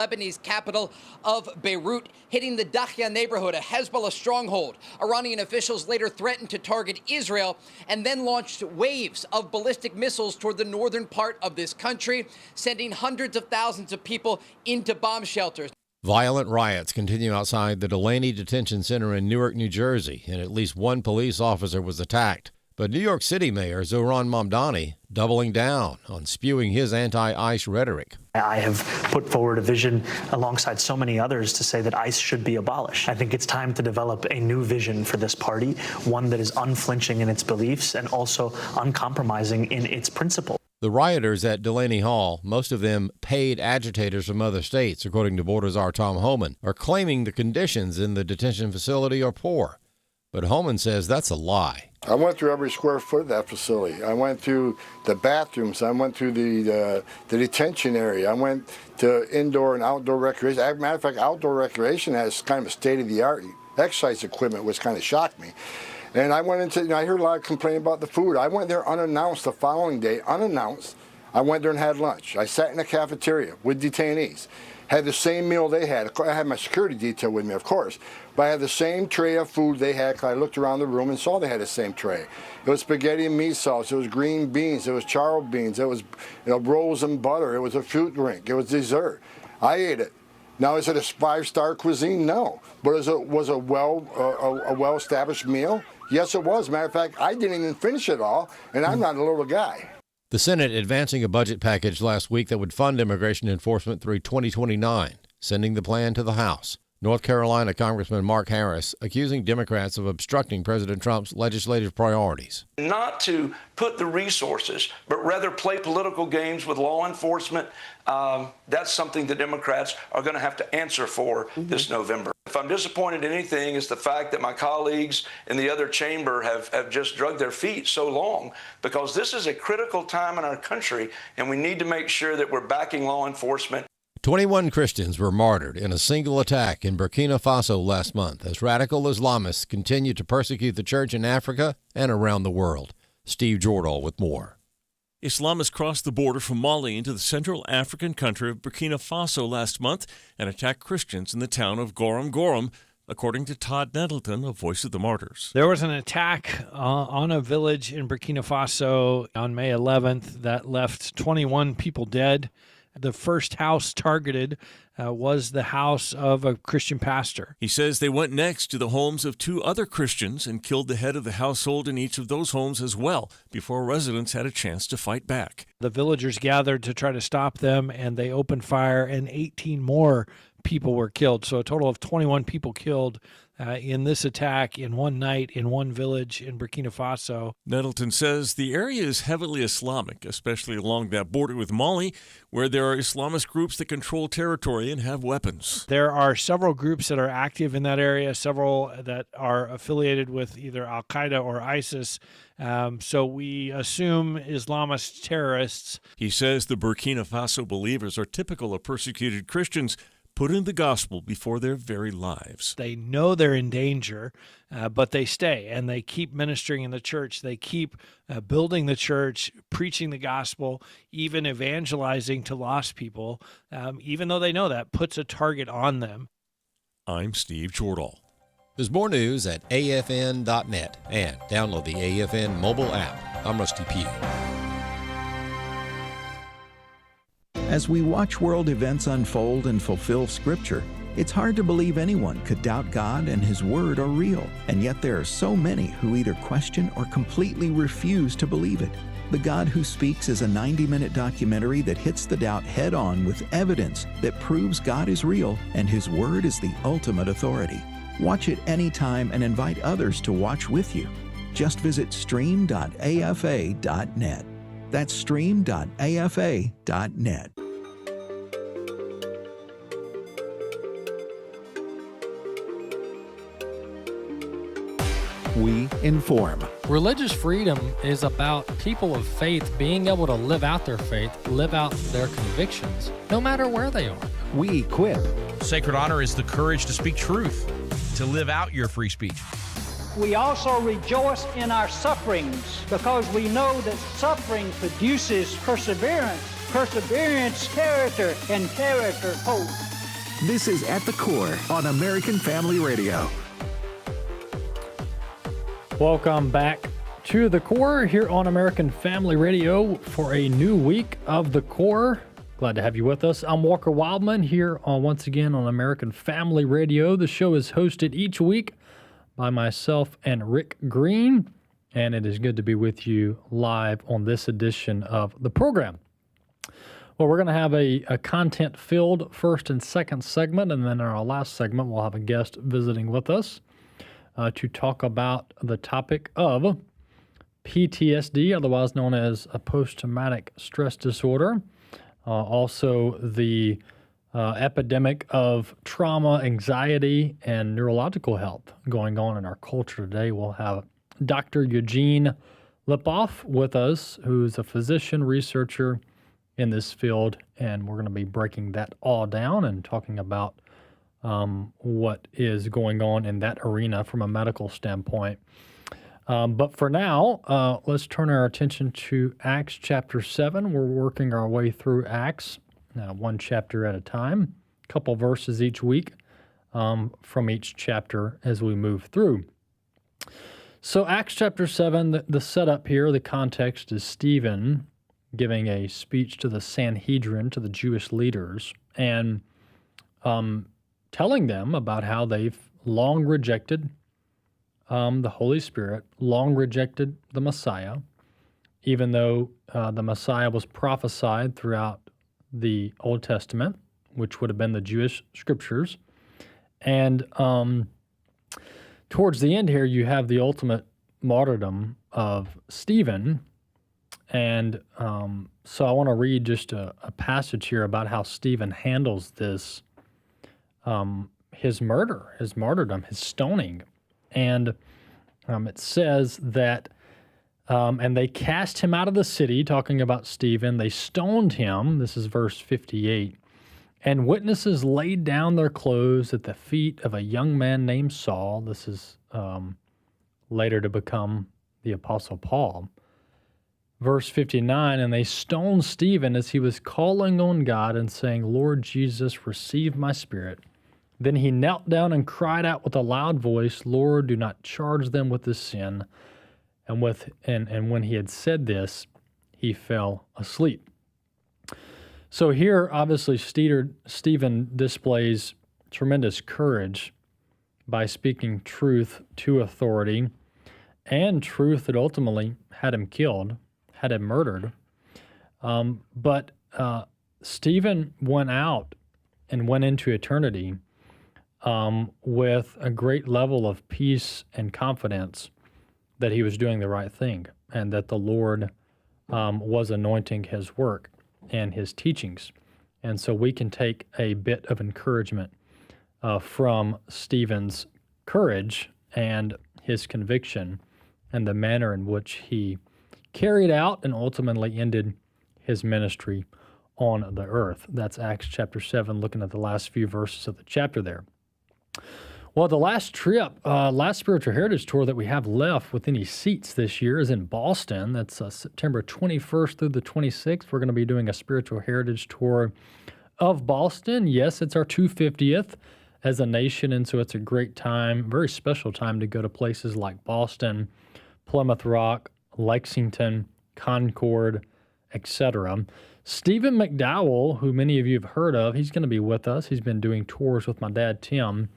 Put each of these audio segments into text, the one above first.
Lebanese capital of Beirut, hitting the Dakhya neighborhood, a Hezbollah stronghold. Iranian officials later threatened to target Israel and then launched waves of ballistic missiles toward the northern part of this country, sending hundreds of thousands of people into bomb shelters. Violent riots continue outside the Delaney Detention Center in Newark, New Jersey, and at least one police officer was attacked. But New York City Mayor Zohran Mamdani doubling down on spewing his anti-ICE rhetoric. I have put forward a vision alongside so many others to say that ICE should be abolished. I think it's time to develop a new vision for this party, one that is unflinching in its beliefs and also uncompromising in its principles. The rioters at Delaney Hall, most of them paid agitators from other states, according to Border Czar Tom Homan, are claiming the conditions in the detention facility are poor. But Homan says that's a lie. I went through every square foot of that facility. I went through the bathrooms. I went through the detention area. I went to indoor and outdoor recreation. As a matter of fact, outdoor recreation has kind of a state-of-the-art exercise equipment, which kind of shocked me. And I went into, I heard a lot of complaining about the food. I went there unannounced the following day, unannounced. I went there and had lunch. I sat in the cafeteria with detainees. Had the same meal they had. I had my security detail with me, of course, but I had the same tray of food they had because I looked around the room and saw they had the same tray. It was spaghetti and meat sauce. It was green beans. It was charred beans. It was rolls and butter. It was a fruit drink. It was dessert. I ate it. Now, is it a five-star cuisine? No. But was a well-established meal? Yes, it was. Matter of fact, I didn't even finish it all, and I'm not a little guy. The Senate advancing a budget package last week that would fund immigration enforcement through 2029, sending the plan to the House. North Carolina Congressman Mark Harris accusing Democrats of obstructing President Trump's legislative priorities. Not to put the resources, but rather play political games with law enforcement. That's something the Democrats are going to have to answer for this November. If I'm disappointed in anything, it's the fact that my colleagues in the other chamber have just dragged their feet so long, because this is a critical time in our country, and we need to make sure that we're backing law enforcement. 21 Christians were martyred in a single attack in Burkina Faso last month as radical Islamists continue to persecute the church in Africa and around the world. Steve Jordahl with more. Islamists crossed the border from Mali into the Central African country of Burkina Faso last month and attacked Christians in the town of Gorom Gorom, according to Todd Nettleton of Voice of the Martyrs. There was an attack on a village in Burkina Faso on May 11th that left 21 people dead. The first house targeted was the house of a Christian pastor. He says they went next to the homes of two other Christians and killed the head of the household in each of those homes as well, before residents had a chance to fight back. The villagers gathered to try to stop them, and they opened fire, and 18 more people were killed. So a total of 21 people killed in this attack in one night in one village in Burkina Faso. Nettleton says the area is heavily Islamic, especially along that border with Mali, where there are Islamist groups that control territory and have weapons. There are several groups that are active in that area, several that are affiliated with either Al-Qaeda or ISIS. So we assume Islamist terrorists. He says the Burkina Faso believers are typical of persecuted Christians, putting the gospel before their very lives. They know they're in danger, but they stay and they keep ministering in the church. They keep building the church, preaching the gospel, even evangelizing to lost people, even though they know that puts a target on them. I'm Steve Jordahl. There's more news at afn.net and download the AFN mobile app. I'm Rusty Pugh. As we watch world events unfold and fulfill Scripture, it's hard to believe anyone could doubt God and His Word are real. And yet there are so many who either question or completely refuse to believe it. The God Who Speaks is a 90-minute documentary that hits the doubt head-on with evidence that proves God is real and His Word is the ultimate authority. Watch it anytime and invite others to watch with you. Just visit stream.afa.net. That's stream.afa.net. We inform. Religious freedom is about people of faith being able to live out their faith, live out their convictions, no matter where they are. We equip. Sacred honor is the courage to speak truth, to live out your free speech. We also rejoice in our sufferings because we know that suffering produces perseverance, perseverance, character, and character, hope. This is At the Core on American Family Radio. Welcome back to The Core here on American Family Radio for a new week of The Core. Glad to have you with us. I'm Walker Wildmon here once again on American Family Radio. The show is hosted each week by myself and Rick Green, and it is good to be with you live on this edition of the program. Well, we're going to have a content-filled first and second segment, and then in our last segment, we'll have a guest visiting with us to talk about the topic of PTSD, otherwise known as a post-traumatic stress disorder. Also, the epidemic of trauma, anxiety, and neurological health going on in our culture today. We'll have Dr. Eugene Lipoff with us, who's a physician researcher in this field, and we're going to be breaking that all down and talking about what is going on in that arena from a medical standpoint. But for now, let's turn our attention to Acts chapter 7. We're working our way through Acts, one chapter at a time, a couple verses each week from each chapter as we move through. So Acts chapter 7, the setup here, the context is Stephen giving a speech to the Sanhedrin, to the Jewish leaders, and telling them about how they've long rejected the Holy Spirit, long rejected the Messiah, even though the Messiah was prophesied throughout the Old Testament, which would have been the Jewish scriptures. And towards the end here, you have the ultimate martyrdom of Stephen. And so I want to read just a passage here about how Stephen handles this, his murder, his martyrdom, his stoning. And it says that, and they cast him out of the city, talking about Stephen. They stoned him. This is verse 58. And witnesses laid down their clothes at the feet of a young man named Saul. This is later to become the Apostle Paul. Verse 59, and they stoned Stephen as he was calling on God and saying, Lord Jesus, receive my spirit. Then he knelt down and cried out with a loud voice, Lord, do not charge them with this sin. And when he had said this, he fell asleep. So here, obviously, Stephen displays tremendous courage by speaking truth to authority, and truth that ultimately had him killed, had him murdered. But Stephen went out and went into eternity with a great level of peace and confidence that he was doing the right thing and that the Lord was anointing his work and his teachings. And so we can take a bit of encouragement from Stephen's courage and his conviction and the manner in which he carried out and ultimately ended his ministry on the earth. That's Acts chapter 7, looking at the last few verses of the chapter there. Well, the last trip, last Spiritual Heritage Tour that we have left with any seats this year is in Boston. That's September 21st through the 26th. We're going to be doing a Spiritual Heritage Tour of Boston. Yes, it's our 250th as a nation, and so it's a great time, very special time to go to places like Boston, Plymouth Rock, Lexington, Concord, etc. Stephen McDowell, who many of you have heard of, he's going to be with us. He's been doing tours with my dad, Tim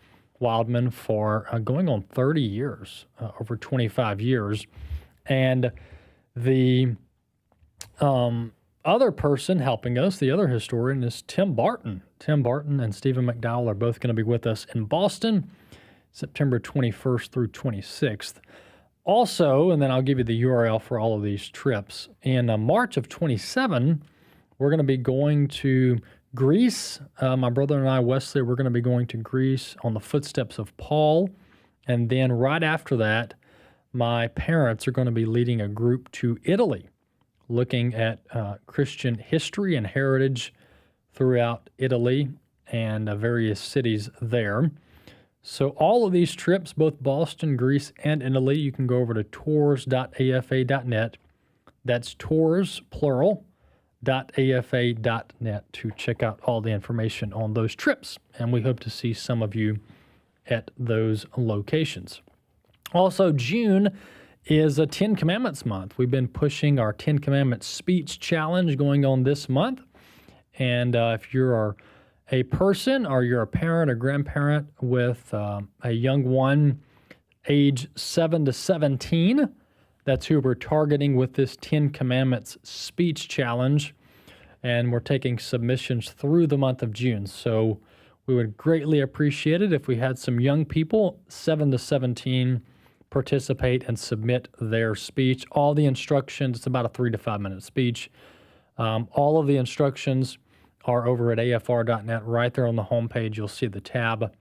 Wildmon, for going on 30 years, over 25 years. And the other person helping us, the other historian, is Tim Barton. Tim Barton and Stephen McDowell are both going to be with us in Boston, September 21st through 26th. Also, and then I'll give you the URL for all of these trips, in March of 27, we're going to be going to Greece. My brother and I, Wesley, we're going to be going to Greece on the footsteps of Paul. And then right after that, my parents are going to be leading a group to Italy, looking at Christian history and heritage throughout Italy and various cities there. So all of these trips, both Boston, Greece, and Italy, you can go over to tours.afa.net. That's tours, plural, www.afa.net to check out all the information on those trips. And we hope to see some of you at those locations. Also, June is a 10 Commandments month. We've been pushing our 10 Commandments speech challenge going on this month. And if you're a person or you're a parent or grandparent with a young one age 7 to 17, that's who we're targeting with this 10 Commandments speech challenge. And we're taking submissions through the month of June. So we would greatly appreciate it if we had some young people, 7 to 17, participate and submit their speech. All the instructions, it's about a 3 to 5 minute speech. All of the instructions are over at afr.net. Right there on the homepage, you'll see the tab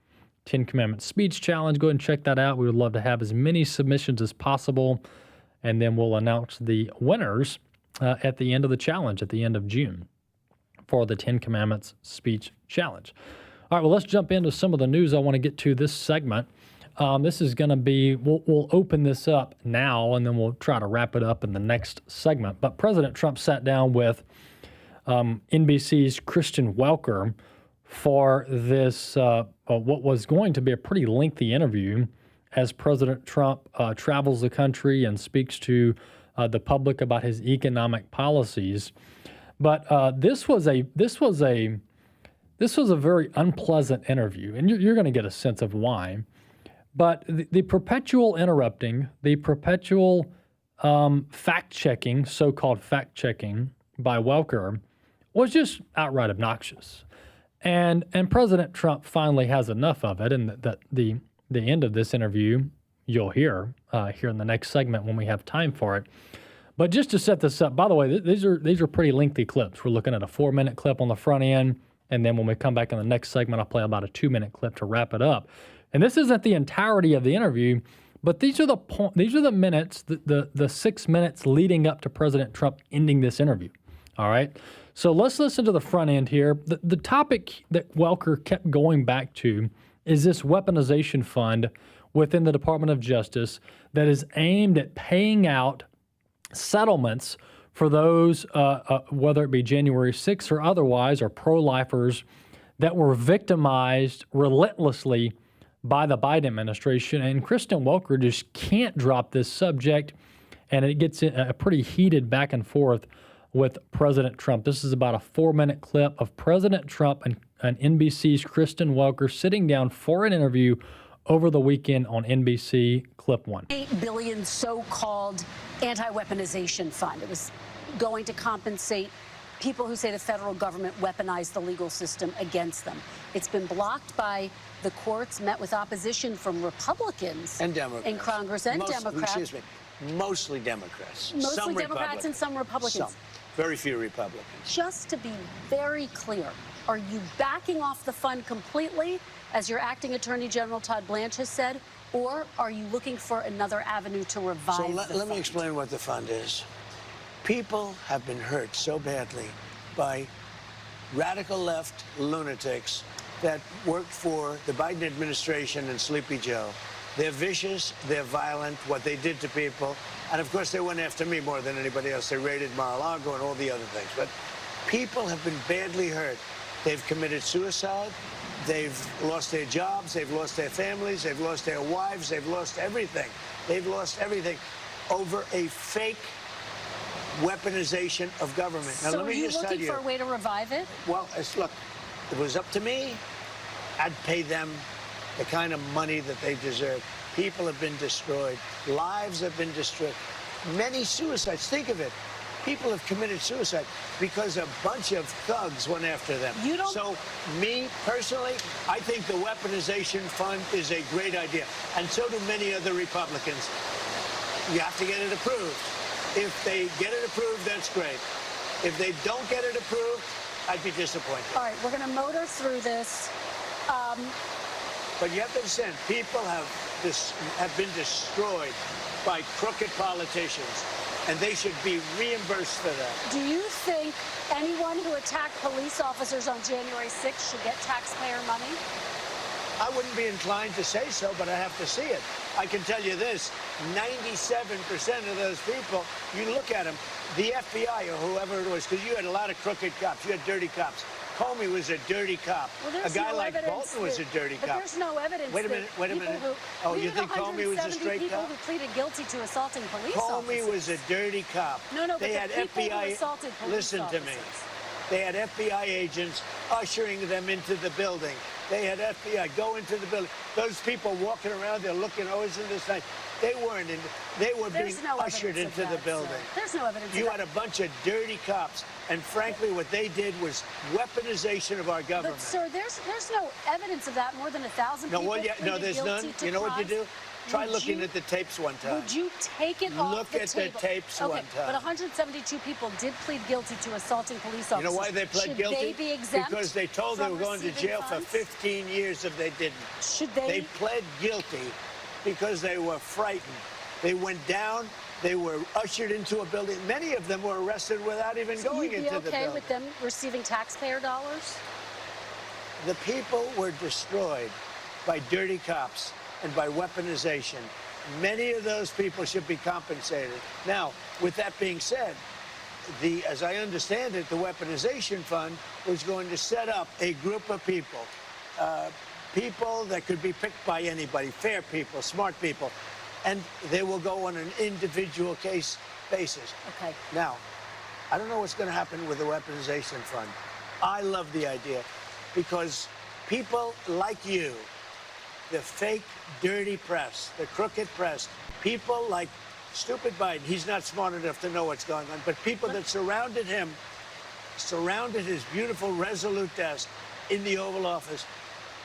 10 Commandments Speech Challenge. Go ahead and check that out. We would love to have as many submissions as possible. And then we'll announce the winners at the end of the challenge, at the end of June, for the 10 Commandments Speech Challenge. All right, well, let's jump into some of the news I want to get to this segment. This is going to be, we'll open this up now, and then we'll try to wrap it up in the next segment. But President Trump sat down with NBC's Kristen Welker for this, what was going to be a pretty lengthy interview as President Trump travels the country and speaks to the public about his economic policies. But this was a very unpleasant interview, and you're going to get a sense of why. But the perpetual interrupting, the perpetual fact-checking, so-called fact-checking by Welker was just outright obnoxious. And President Trump finally has enough of it, and the end of this interview you'll hear here in the next segment when we have time for it. But just to set this up, by the way, these are pretty lengthy clips. We're looking at a 4-minute clip on the front end, and then when we come back in the next segment, I'll play about a 2-minute clip to wrap it up. And this isn't the entirety of the interview, but these are the minutes, the 6 minutes leading up to President Trump ending this interview. All right. So let's listen to the front end here. The topic that Welker kept going back to is this weaponization fund within the Department of Justice that is aimed at paying out settlements for those, whether it be January 6th or otherwise, or pro-lifers that were victimized relentlessly by the Biden administration. And Kristen Welker just can't drop this subject, and it gets a pretty heated back and forth with President Trump. This is about a 4-minute clip of President Trump and NBC's Kristen Welker sitting down for an interview over the weekend on NBC. Clip 1. $8 billion so-called anti-weaponization fund. It was going to compensate people who say the federal government weaponized the legal system against them. It's been blocked by the courts, met with opposition from Republicans and Democrats in Congress and Democrats. Excuse me, mostly Democrats. Mostly some Democrats and some Republicans. Some. Very few Republicans. Just to be very clear, are you backing off the fund completely, as your acting Attorney General Todd Blanche has said, or are you looking for another avenue to revive the fund? Let me explain what the fund is. People have been hurt so badly by radical left lunatics that worked for the Biden administration and Sleepy Joe. They're vicious, they're violent, what they did to people. And of course, they went after me more than anybody else. They raided Mar-a-Lago and all the other things. But people have been badly hurt. They've committed suicide. They've lost their jobs. They've lost their families. They've lost their wives. They've lost everything. They've lost everything over a fake weaponization of government. Now, so let me just tell you. Are you looking for a way to revive it? Well, look, if it was up to me, I'd pay them the kind of money that they deserve. People have been destroyed. Lives have been destroyed. Many suicides. Think of it. People have committed suicide because a bunch of thugs went after them. So, me, personally, I think the weaponization fund is a great idea. And so do many other Republicans. You have to get it approved. If they get it approved, that's great. If they don't get it approved, I'd be disappointed. All right, we're going to motor through this. But you have to understand, people have been destroyed by crooked politicians, and they should be reimbursed for that. Do you think anyone who attacked police officers on January 6th should get taxpayer money? I wouldn't be inclined to say so, but I have to see it. I can tell you this, 97% of those people, you look at them, the FBI or whoever it was, because you had a lot of crooked cops, you had dirty cops. Comey was a dirty cop. Well, a guy like Bolton was a dirty but cop. There's no evidence. Wait a minute. Oh, you think Comey was a straight people cop? who pleaded guilty to assaulting police Comey officers. was a dirty cop. No, they but had the people FBI. who assaulted police Listen officers. to me. They had FBI agents ushering them into the building. They had FBI go into the building. Those people walking around, they're looking, oh, isn't this nice? They weren't in. They were being ushered into the building. There's no evidence. You had a bunch of dirty cops, and frankly, what they did was weaponization of our government. But sir, there's no evidence of that. More than 1,000 people. No, there's none. You know what you do? Try looking at the tapes one time. Would you take it off Look the at table? the tapes okay, one time. But 172 people did plead guilty to assaulting police officers. You know why they pled guilty? Should they be exempt? Because they told they were going to jail funds? for 15 years if they didn't. Should they? They pled guilty because they were frightened. They went down. They were ushered into a building. Many of them were arrested without even going into the building. You'd be okay with them receiving taxpayer dollars? The people were destroyed by dirty cops and by weaponization. Many of those people should be compensated. Now, with that being said, as I understand it, the weaponization fund was going to set up a group of people, people that could be picked by anybody, fair people, smart people, and they will go on an individual case basis. Okay. Now, I don't know what's going to happen with the weaponization fund. I love the idea because people like you, the fake, dirty press, the crooked press, people like stupid Biden, he's not smart enough to know what's going on, but people that surrounded him, surrounded his beautiful, resolute desk in the Oval Office,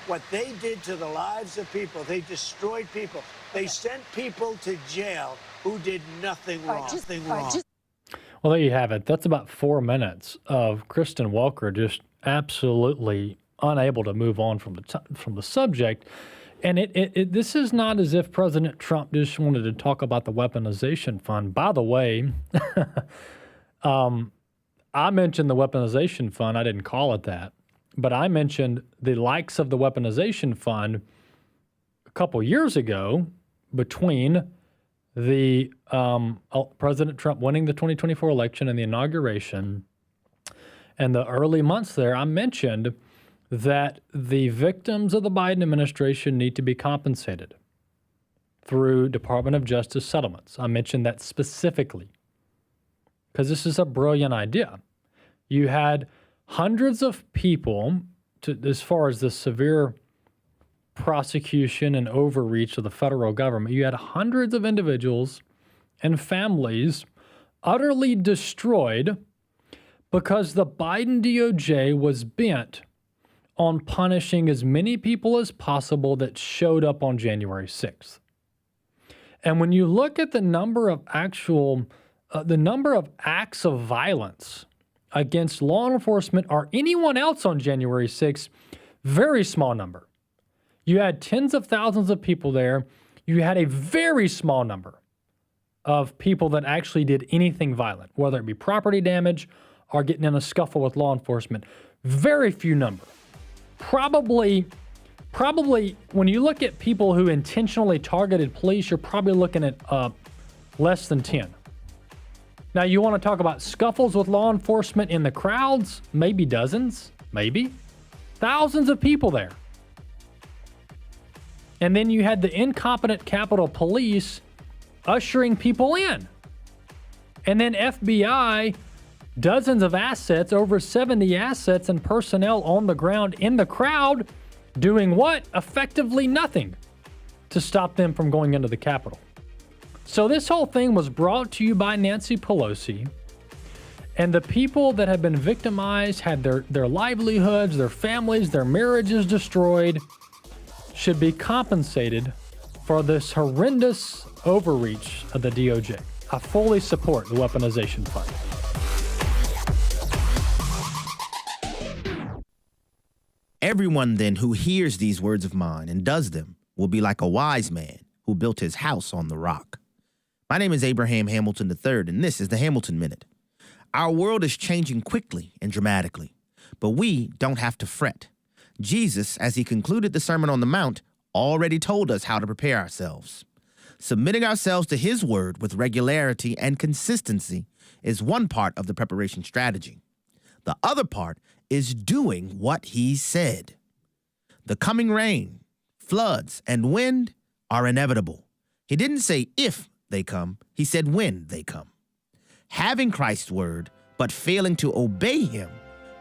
what they did to the lives of people, they destroyed people. They sent people to jail who did nothing wrong. Well, there you have it. That's about 4 minutes of Kristen Welker just absolutely unable to move on from the subject. And this is not as if President Trump just wanted to talk about the weaponization fund. By the way, I mentioned the weaponization fund. I didn't call it that. But I mentioned the likes of the weaponization fund a couple years ago between the President Trump winning the 2024 election and the inauguration and the early months there. I mentioned that the victims of the Biden administration need to be compensated through Department of Justice settlements. I mentioned that specifically because this is a brilliant idea. You had hundreds of people, as far as the severe prosecution and overreach of the federal government, you had hundreds of individuals and families utterly destroyed because the Biden DOJ was bent on punishing as many people as possible that showed up on January 6th. And when you look at the number of acts of violence against law enforcement or anyone else on January 6th, very small number. You had tens of thousands of people there. You had a very small number of people that actually did anything violent, whether it be property damage or getting in a scuffle with law enforcement. Very few number. Probably when you look at people who intentionally targeted police, you're probably looking at less than 10. Now, you want to talk about scuffles with law enforcement in the crowds? Maybe dozens, maybe. Thousands of people there. And then you had the incompetent Capitol Police ushering people in. And then FBI, dozens of assets, over 70 assets and personnel on the ground in the crowd, doing what? Effectively nothing to stop them from going into the Capitol. So this whole thing was brought to you by Nancy Pelosi, and the people that have been victimized, had their livelihoods, their families, their marriages destroyed, should be compensated for this horrendous overreach of the DOJ. I fully support the weaponization fund. Everyone then who hears these words of mine and does them will be like a wise man who built his house on the rock. My name is Abraham Hamilton III, and this is the Hamilton Minute. Our world is changing quickly and dramatically, but we don't have to fret. Jesus, as he concluded the Sermon on the Mount, already told us how to prepare ourselves. Submitting ourselves to his word with regularity and consistency is one part of the preparation strategy. The other part is doing what he said. The coming rain, floods, and wind are inevitable. He didn't say if they come, he said when they come. Having Christ's word, but failing to obey him,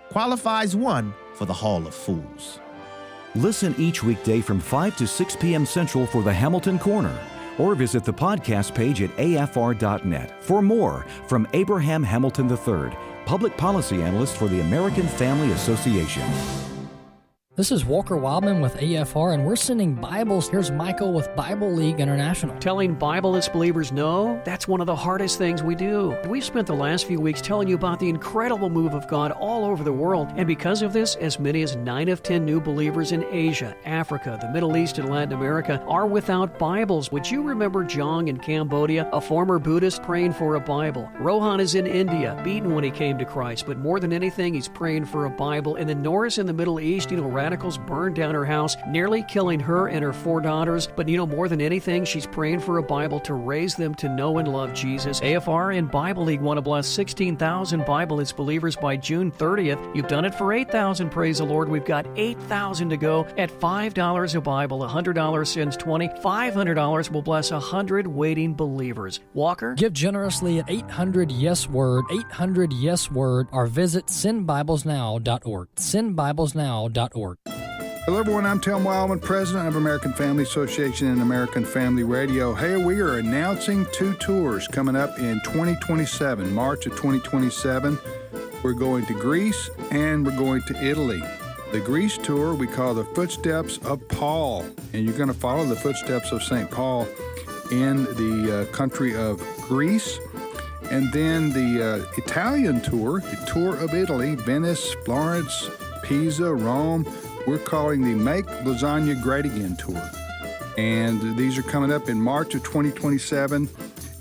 qualifies one for the Hall of Fools. Listen each weekday from 5 to 6 p.m. Central for the Hamilton Corner, or visit the podcast page at afr.net for more from Abraham Hamilton III, Public Policy Analyst for the American Family Association. This is Walker Wildmon with AFR, and we're sending Bibles. Here's Michael with Bible League International. Telling Bibleless believers no, that's one of the hardest things we do. We've spent the last few weeks telling you about the incredible move of God all over the world, and because of this, as many as 9 of 10 new believers in Asia, Africa, the Middle East, and Latin America are without Bibles. Would you remember Jong in Cambodia, a former Buddhist praying for a Bible? Rohan is in India, beaten when he came to Christ, but more than anything, he's praying for a Bible. And then Norris in the Middle East, radicals burned down her house, nearly killing her and her 4 daughters. But more than anything, she's praying for a Bible to raise them to know and love Jesus. AFR and Bible League want to bless 16,000 Bibleless believers by June 30th. You've done it for 8,000, praise the Lord. We've got 8,000 to go at $5 a Bible. $100 sends 20. $500 will bless 100 waiting believers. Walker? Give generously at 800-YES-WORD, 800-YES-WORD, or visit sendbiblesnow.org. Sendbiblesnow.org. Hello, everyone. I'm Tim Wildman, president of American Family Association and American Family Radio. Hey, we are announcing 2 tours coming up in 2027, March of 2027. We're going to Greece and we're going to Italy. The Greece tour we call the Footsteps of Paul, and you're going to follow the footsteps of St. Paul in the country of Greece. And then the Italian tour, the Tour of Italy, Venice, Florence, Pisa, Rome. We're calling the Make Lasagna Great Again tour. And these are coming up in March of 2027.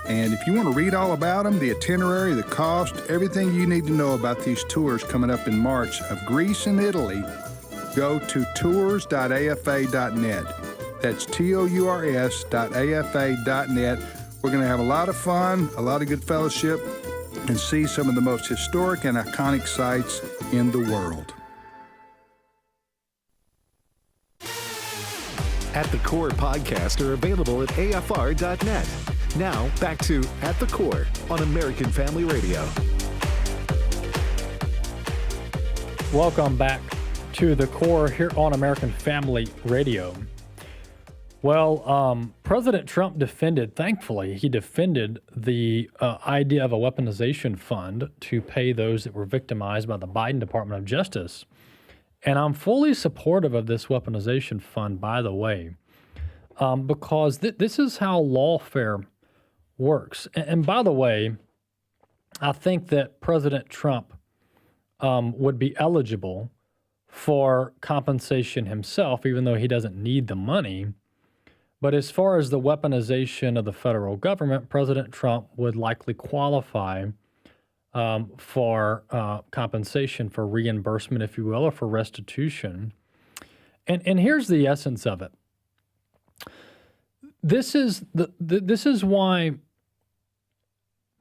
And if you want to read all about them, the itinerary, the cost, everything you need to know about these tours coming up in March of Greece and Italy, go to tours.afa.net. That's tours.afa.net. We're going to have a lot of fun, a lot of good fellowship, and see some of the most historic and iconic sites in the world. At the Core podcast are available at afr.net. Now, back to At the Core on American Family Radio. Welcome back to The Core here on American Family Radio. Well, President Trump thankfully, he defended the idea of a weaponization fund to pay those that were victimized by the Biden Department of Justice. And I'm fully supportive of this weaponization fund, by the way, because this is how lawfare works. And by the way, I think that President Trump would be eligible for compensation himself, even though he doesn't need the money. But as far as the weaponization of the federal government, President Trump would likely qualify for compensation, for reimbursement, if you will, or for restitution. And here's the essence of it. This is why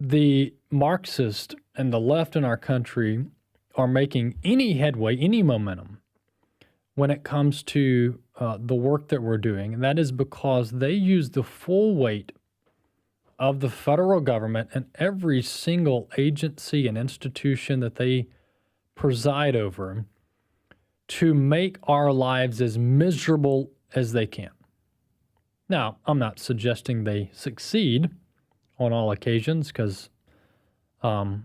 the Marxist and the left in our country are making any headway, any momentum when it comes to the work that we're doing. And that is because they use the full weight of the federal government and every single agency and institution that they preside over to make our lives as miserable as they can. Now, I'm not suggesting they succeed on all occasions, because they're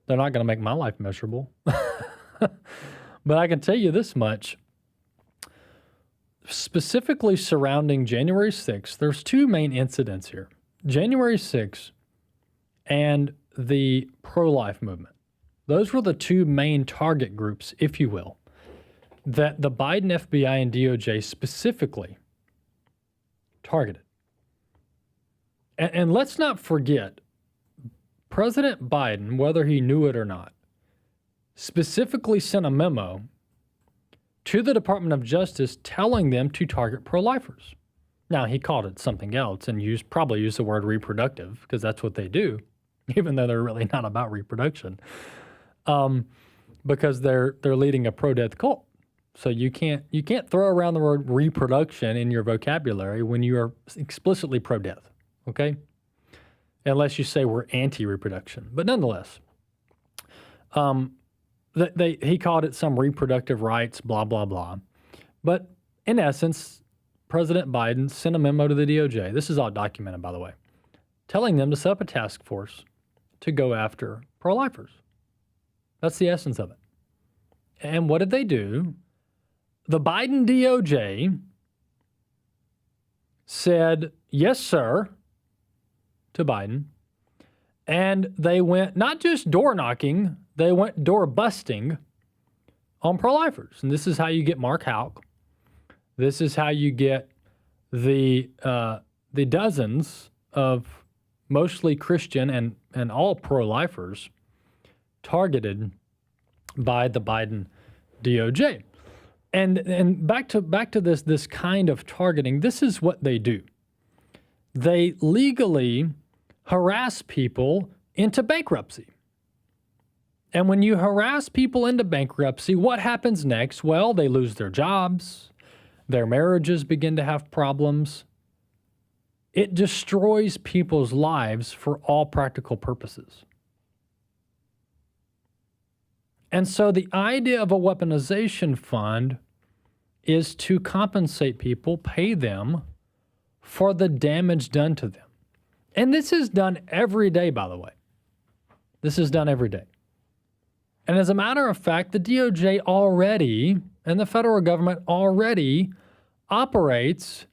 not going to make my life miserable. But I can tell you this much. Specifically surrounding January 6th, there's 2 main incidents here. January 6th and the pro-life movement. Those were the 2 main target groups, if you will, that the Biden FBI and DOJ specifically targeted. And let's not forget, President Biden, whether he knew it or not, specifically sent a memo to the Department of Justice telling them to target pro-lifers. Now, he called it something else and probably used the word reproductive because that's what they do, even though they're really not about reproduction, because they're leading a pro-death cult. So you can't throw around the word reproduction in your vocabulary when you are explicitly pro-death, okay? Unless you say we're anti-reproduction. But nonetheless, he called it some reproductive rights, blah, blah, blah. But in essence, President Biden sent a memo to the DOJ. This is all documented, by the way, telling them to set up a task force to go after pro-lifers. That's the essence of it. And what did they do? The Biden DOJ said, yes, sir, to Biden. And they went not just door knocking, they went door busting on pro-lifers. And this is how you get Mark Houck. This is how you get the dozens of mostly Christian and all pro-lifers targeted by the Biden DOJ. And back to this kind of targeting, this is what they do. They legally harass people into bankruptcy. And when you harass people into bankruptcy, what happens next? Well, they lose their jobs. Their marriages begin to have problems. It destroys people's lives for all practical purposes. And so the idea of a weaponization fund is to compensate people, pay them for the damage done to them. And this is done every day, by the way. This is done every day. And as a matter of fact, the DOJ already, and the federal government already, operates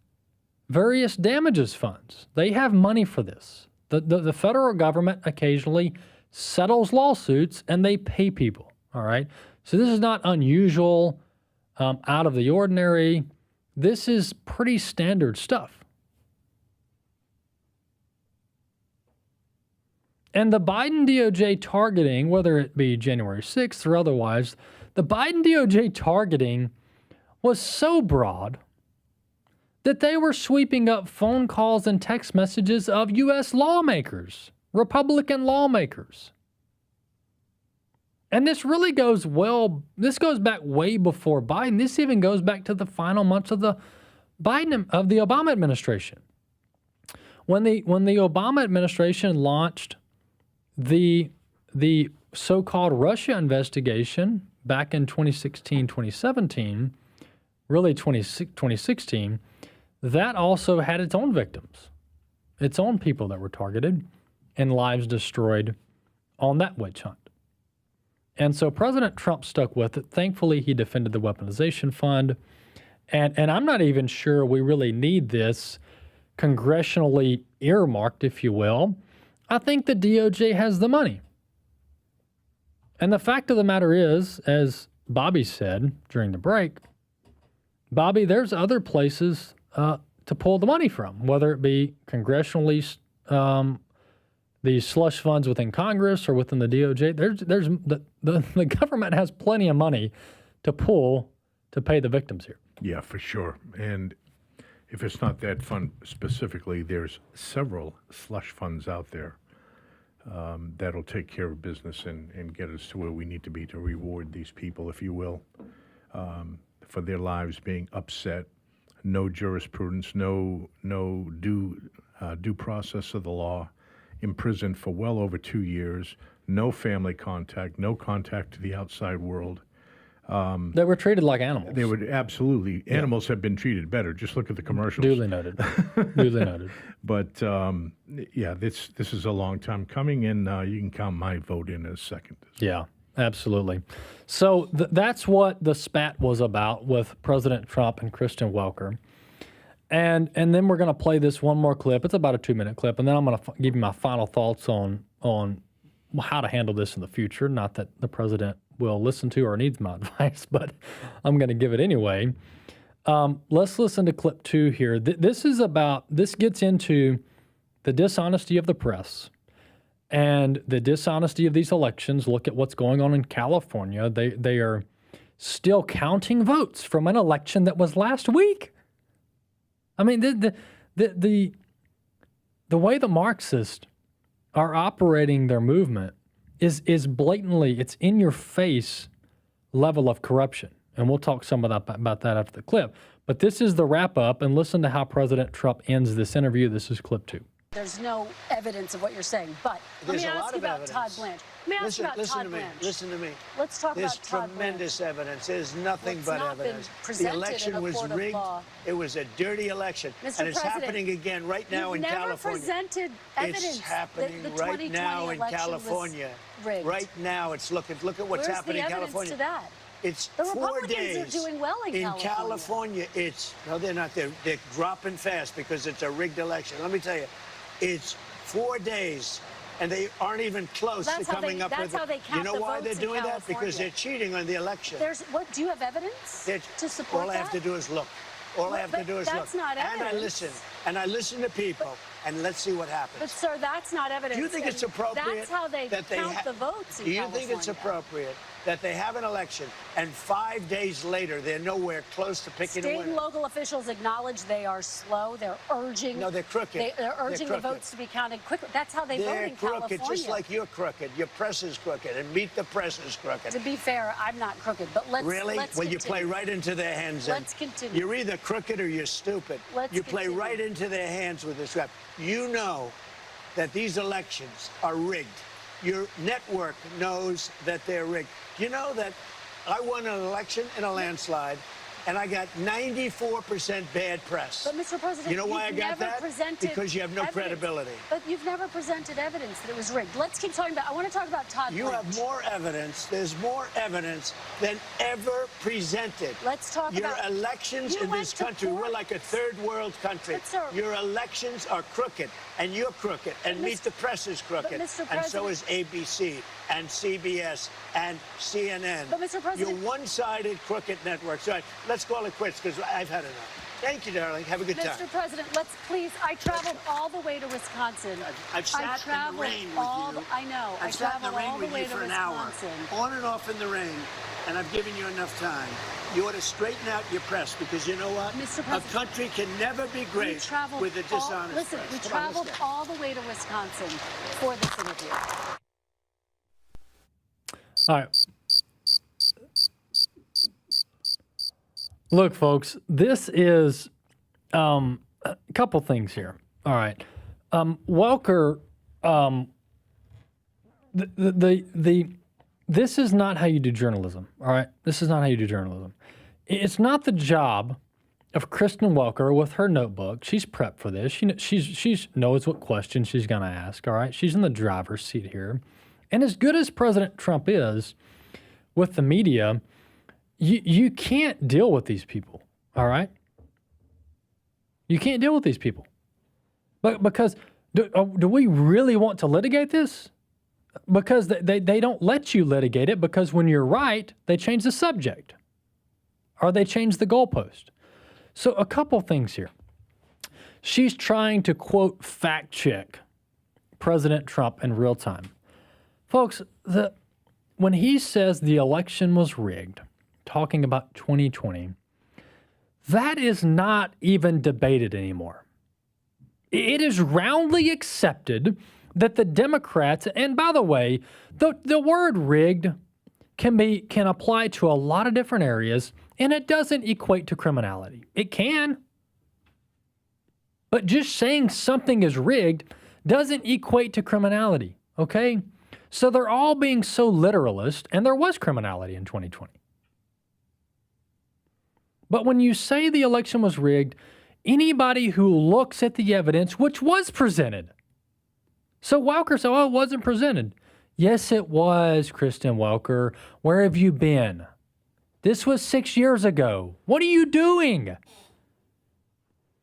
various damages funds. They have money for this. The federal government occasionally settles lawsuits and they pay people, all right? So this is not unusual, out of the ordinary. This is pretty standard stuff. And the Biden DOJ targeting, whether it be January 6th or otherwise, the Biden DOJ targeting was so broad that they were sweeping up phone calls and text messages of U.S. lawmakers, Republican lawmakers. And this really goes back way before Biden. This even goes back to the final months of the Obama administration. When the Obama administration launched the so-called Russia investigation back in 2016, 2017, really 2016, that also had its own victims, its own people that were targeted and lives destroyed on that witch hunt. And so President Trump stuck with it. Thankfully, he defended the weaponization fund. And I'm not even sure we really need this congressionally earmarked, if you will. I think the DOJ has the money. And the fact of the matter is, as Bobby said during the break, Bobby, there's other places to pull the money from, whether it be congressionally, these slush funds within Congress or within the DOJ. There's the government has plenty of money to pull to pay the victims here. Yeah, for sure. And if it's not that fund specifically, there's several slush funds out there that'll take care of business and get us to where we need to be to reward these people, if you will, for their lives being upset. No jurisprudence, no due process of the law, imprisoned for well over 2 years, no family contact, no contact to the outside world. They were treated like animals. They would absolutely. Yeah. Animals have been treated better. Just look at the commercials. Duly noted. Duly noted. But yeah, this is a long time coming, and you can count my vote in as second. Yeah, absolutely. So that's what the spat was about with President Trump and Kristen Welker. And then we're going to play this one more clip. It's about a 2-minute clip, and then I'm going to give you my final thoughts on how to handle this in the future. Not that the president will listen to or needs my advice, but I'm going to give it anyway. Let's listen to clip 2 here. This gets into the dishonesty of the press and the dishonesty of these elections. Look at what's going on in California. They are still counting votes from an election that was last week. I mean, the way the Marxists are operating their movement is blatantly, it's in your face level of corruption. And we'll talk some about that after the clip. But this is the wrap up, and listen to how President Trump ends this interview. This is clip 2. There's no evidence of what you're saying, but let me ask you about Todd Blanche. Let me ask you about Todd Blanche. Listen to me. Let's talk There's about Todd tremendous evidence. There's nothing It's but not been evidence. The presented election in a was court of rigged. law. It was a dirty election. Mr. And it's President, happening again right now in California. You've never presented evidence. It's happening the right now in election California. was rigged. Right now, it's look at what's happening in California. Where's the evidence to that? It's the 4 Republicans days. are doing well in California. It's no, they're not. They're dropping fast because it's a rigged election. Let me tell you, it's 4 days, and they aren't even close to coming up with it. You know why they're doing that? Because they're cheating on the election. Do you have evidence to support all I have to do is look. All I have to do is look. That's not evidence. And I listen to people, and let's see what happens. But sir, that's not evidence. Do you think it's appropriate? That's how they count the votes in California. Do you think it's appropriate that they have an election and 5 days later they're nowhere close to picking a winner? State and local officials acknowledge they are slow. They're urging. No, they're crooked. They're urging the votes to be counted quicker. That's how they vote in California. They're crooked, just like you're crooked. Your press is crooked, and Meet the Press is crooked. To be fair, I'm not crooked, but let's really. Let's well, continue. You play right into their hands. Let's continue. You're either crooked or you're stupid. You play right into their hands with this crap. You know that these elections are rigged. Your network knows that they're rigged. You know that I won an election in a landslide, and I got 94% bad press. But, Mr. President, you know why I got that? Because you have no credibility. But you've never presented evidence that it was rigged. Let's keep talking about. I want to talk about Todd Blanche. You have more evidence. There's more evidence than ever presented. Let's talk about your elections in this country. We're like a third world country. Your elections are crooked, and you're crooked, and Meet the Press is crooked, and so is ABC and CBS and CNN. But, Mr. President, you're one-sided crooked networks. All right, let's call it quits because I've had enough. Thank you, darling. Have a good time. Mr. President, let's please. I traveled all the way to Wisconsin. I've sat in the rain with you. I know. I've sat in the rain with you for an hour, on and off in the rain, and I've given you enough time. You ought to straighten out your press because you know what? Mr. President, a country can never be great with a dishonest Listen, press. we traveled all the way to Wisconsin for this interview. All right. Look, folks, this is a couple things here. All right. Welker, this is not how you do journalism. All right. This is not how you do journalism. It's not the job of Kristen Welker with her notebook. She's prepped for this. She knows what questions she's going to ask. All right. She's in the driver's seat here. And as good as President Trump is with the media, you can't deal with these people, all right? You can't deal with these people. But because do we really want to litigate this? Because they don't let you litigate it because when you're right, they change the subject or they change the goalpost. So a couple things here. She's trying to, quote, fact check President Trump in real time. Folks, when he says the election was rigged, talking about 2020, that is not even debated anymore. It is roundly accepted that the Democrats, and by the way, the word rigged can apply to a lot of different areas, and it doesn't equate to criminality. It can. But just saying something is rigged doesn't equate to criminality, okay? So they're all being so literalist, and there was criminality in 2020. But when you say the election was rigged, anybody who looks at the evidence, which was presented. So Welker said, oh, it wasn't presented. Yes, it was, Kristen Welker. Where have you been? This was 6 years ago. What are you doing?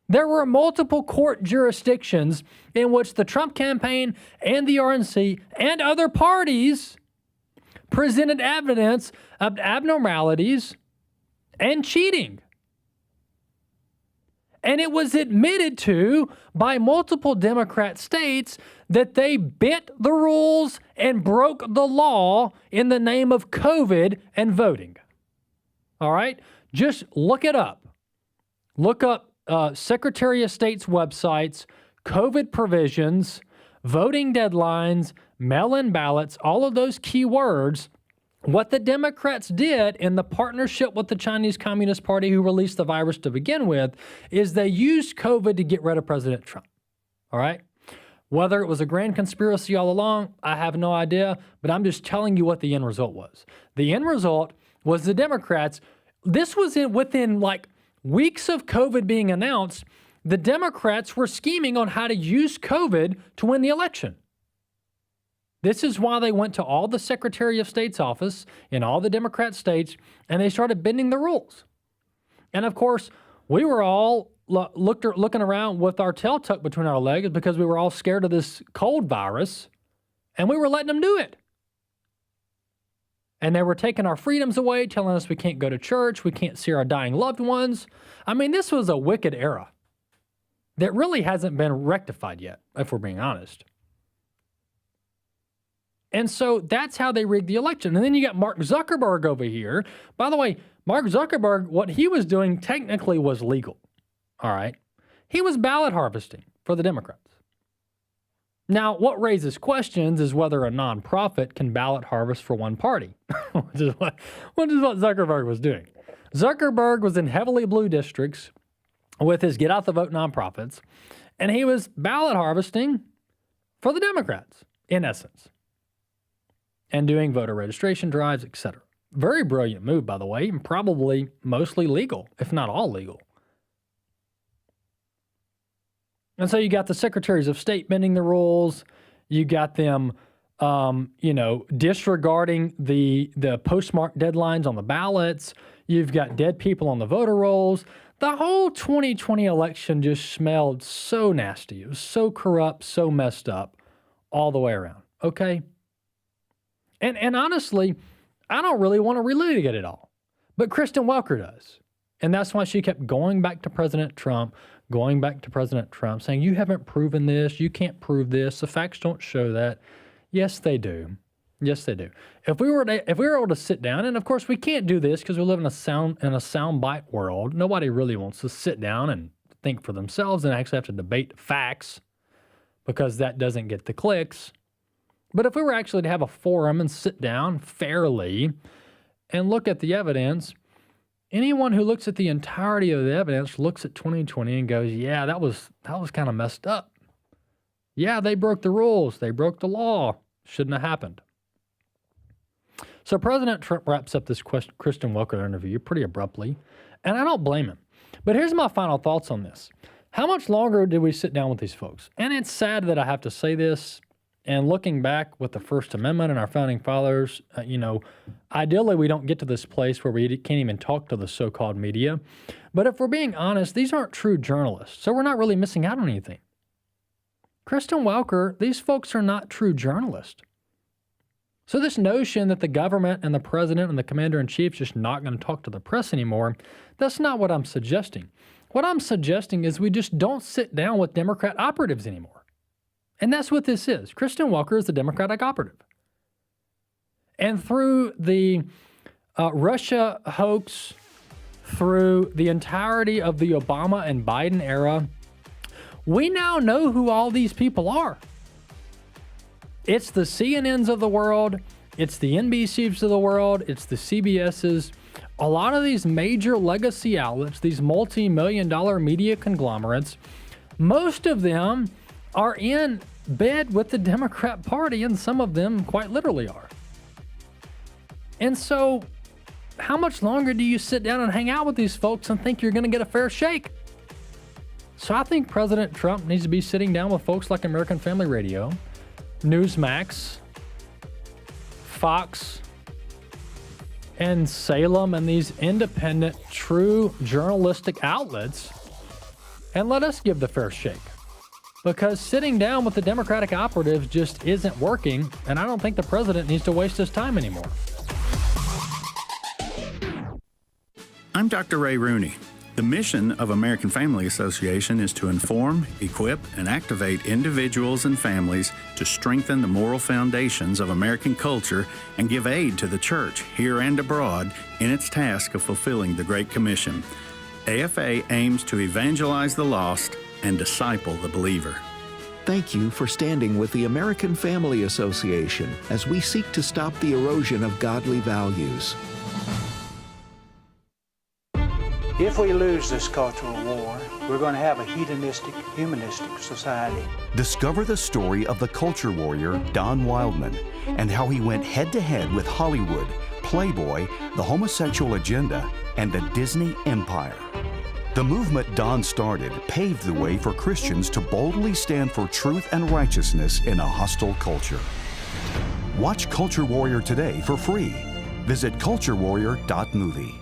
There were multiple court jurisdictions in which the Trump campaign and the RNC and other parties presented evidence of abnormalities and cheating. And it was admitted to by multiple Democrat states that they bent the rules and broke the law in the name of COVID and voting. All right? Just look it up. Look up Secretary of State's websites, COVID provisions, voting deadlines, mail-in ballots, all of those key words. What the Democrats did in the partnership with the Chinese Communist Party, who released the virus to begin with, is they used COVID to get rid of President Trump. All right? Whether it was a grand conspiracy all along, I have no idea, but I'm just telling you what the end result was. The end result was the Democrats, this was within like weeks of COVID being announced, the Democrats were scheming on how to use COVID to win the election. This is why they went to all the Secretary of State's office in all the Democrat states, and they started bending the rules. And of course, we were all looking around with our tail tucked between our legs because we were all scared of this cold virus, and we were letting them do it. And they were taking our freedoms away, telling us we can't go to church, we can't see our dying loved ones. I mean, this was a wicked era that really hasn't been rectified yet, if we're being honest. And so that's how they rigged the election. And then you got Mark Zuckerberg over here. By the way, Mark Zuckerberg, what he was doing technically was legal. All right. He was ballot harvesting for the Democrats. Now, what raises questions is whether a nonprofit can ballot harvest for one party, which is what Zuckerberg was doing. Zuckerberg was in heavily blue districts with his Get Out the Vote nonprofits, and he was ballot harvesting for the Democrats, in essence, and doing voter registration drives, etc. Very brilliant move, by the way, and probably mostly legal, if not all legal. And so you got the secretaries of state bending the rules. You got them, disregarding the postmark deadlines on the ballots. You've got dead people on the voter rolls. The whole 2020 election just smelled so nasty. It was so corrupt, so messed up all the way around. Okay? And honestly, I don't really want to relitigate it all. But Kristen Welker does. And that's why she kept going back to President Trump, saying, you haven't proven this, you can't prove this, the facts don't show that. Yes, they do. Yes, they do. If we were able to sit down, and of course we can't do this because we live in a soundbite world. Nobody really wants to sit down and think for themselves and actually have to debate facts because that doesn't get the clicks. But if we were actually to have a forum and sit down fairly and look at the evidence, anyone who looks at the entirety of the evidence looks at 2020 and goes, yeah, that was kind of messed up. Yeah, they broke the rules. They broke the law. Shouldn't have happened. So President Trump wraps up this Kristen Welker interview pretty abruptly, and I don't blame him. But here's my final thoughts on this. How much longer did we sit down with these folks? And it's sad that I have to say this, and looking back with the First Amendment and our founding fathers, ideally we don't get to this place where we can't even talk to the so-called media. But if we're being honest, these aren't true journalists, so we're not really missing out on anything. Kristen Welker, these folks are not true journalists. So this notion that the government and the president and the commander-in-chief is just not going to talk to the press anymore, that's not what I'm suggesting. What I'm suggesting is we just don't sit down with Democrat operatives anymore. And that's what this is. Kristen Welker is the Democratic operative. And through the Russia hoax, through the entirety of the Obama and Biden era, we now know who all these people are. It's the CNNs of the world. It's the NBCs of the world. It's the CBSs. A lot of these major legacy outlets, these multi-million-dollar media conglomerates, most of them are in bed with the Democrat Party, and some of them quite literally are. And so, how much longer do you sit down and hang out with these folks and think you're going to get a fair shake? So I think President Trump needs to be sitting down with folks like American Family Radio, Newsmax, Fox, and Salem, and these independent, true journalistic outlets, and let us give the fair shake. Because sitting down with the Democratic operatives just isn't working, and I don't think the president needs to waste his time anymore. I'm Dr. Ray Rooney. The mission of American Family Association is to inform, equip, and activate individuals and families to strengthen the moral foundations of American culture and give aid to the church, here and abroad, in its task of fulfilling the Great Commission. AFA aims to evangelize the lost and disciple the believer. Thank you for standing with the American Family Association as we seek to stop the erosion of godly values. If we lose this cultural war, we're going to have a hedonistic, humanistic society. Discover the story of the culture warrior Don Wildmon and how he went head-to-head with Hollywood, Playboy, the homosexual agenda, and the Disney empire. The movement Don started paved the way for Christians to boldly stand for truth and righteousness in a hostile culture. Watch Culture Warrior today for free. Visit culturewarrior.movie.